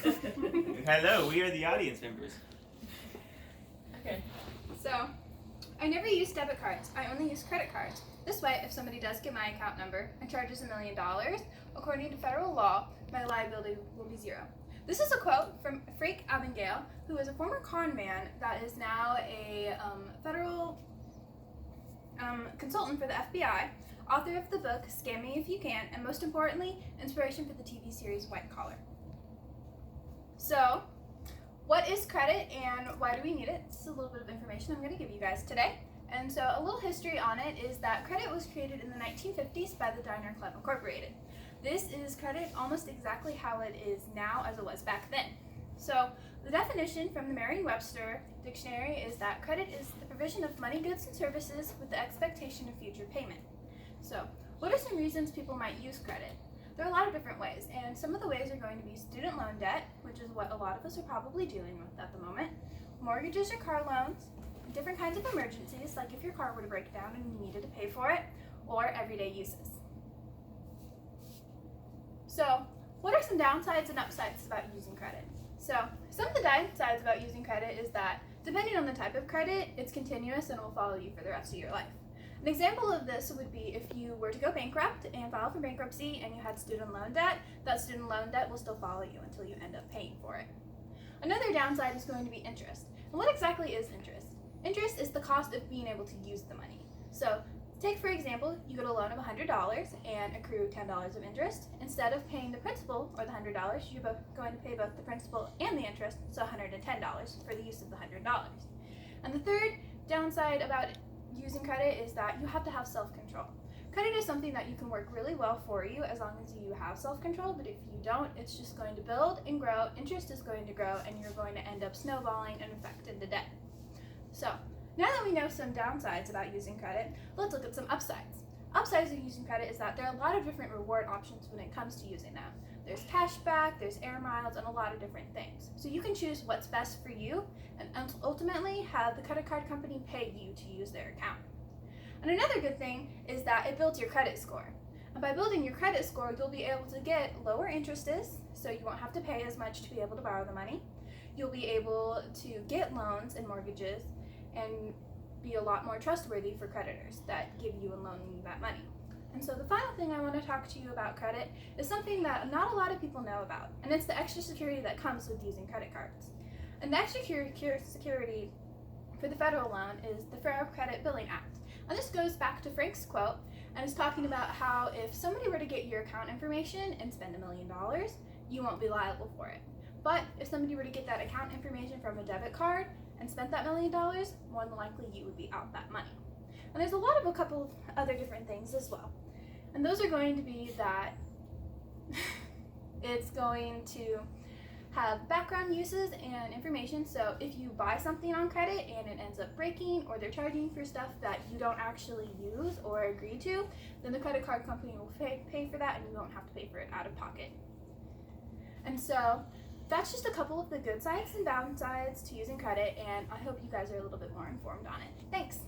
Hello, we are the audience members. Okay. So, I never use debit cards. I only use credit cards. This way, if somebody does get my account number and charges $1 million, according to federal law, my liability will be zero. This is a quote from Frank Abagnale, who is a former con man that is now a federal consultant for the FBI, author of the book Scam Me If You Can, and most importantly, inspiration for the TV series White Collar. So, what is credit and why do we need it? This is a little bit of information I'm going to give you guys today. And so a little history on it is that credit was created in the 1950s by the Diner Club Incorporated. This is credit almost exactly how it is now as it was back then. So the definition from the Merriam-Webster dictionary is that credit is the provision of money, goods, and services with the expectation of future payment. So what are some reasons people might use credit? There are a lot of different ways, and some of the ways are going to be student loan debt, which is what a lot of us are probably dealing with at the moment, mortgages or car loans, different kinds of emergencies, like if your car were to break down and you needed to pay for it, or everyday uses. So, what are some downsides and upsides about using credit? So, some of the downsides about using credit is that, depending on the type of credit, it's continuous and will follow you for the rest of your life. An example of this would be if you were to go bankrupt and file for bankruptcy and you had student loan debt, that student loan debt will still follow you until you end up paying for it. Another downside is going to be interest. And what exactly is interest? Interest is the cost of being able to use the money. So, take for example, you get a loan of $100 and accrue $10 of interest. Instead of paying the principal or the $100, you're going to pay both the principal and the interest, so $110 for the use of the $100. And the third downside about using credit is that you have to have self-control. Credit is something that you can work really well for you as long as you have self-control, but if you don't, it's just going to build and grow, interest is going to grow, and you're going to end up snowballing and affected the debt. So, now that we know some downsides about using credit, let's look at some upsides. Upsides of using credit is that there are a lot of different reward options when it comes to using them. There's cashback, there's air miles, and a lot of different things. So you can choose what's best for you and ultimately have the credit card company pay you to use their account. And another good thing is that it builds your credit score. And by building your credit score, you'll be able to get lower interests, so you won't have to pay as much to be able to borrow the money. You'll be able to get loans and mortgages and be a lot more trustworthy for creditors that give you and loan you that money. And so the final thing I want to talk to you about credit is something that not a lot of people know about, and it's the extra security that comes with using credit cards. And the extra security for the federal loan is the Fair Credit Billing Act. And this goes back to Frank's quote, and is talking about how if somebody were to get your account information and spend $1 million, you won't be liable for it. But if somebody were to get that account information from a debit card and spent that $1 million, more than likely you would be out that money. And there's a couple of other different things as well. And those are going to be that it's going to have background uses and information. So if you buy something on credit and it ends up breaking, or they're charging for stuff that you don't actually use or agree to, then the credit card company will pay for that and you won't have to pay for it out of pocket. And so that's just a couple of the good sides and downsides to using credit, and I hope you guys are a little bit more informed on it. Thanks!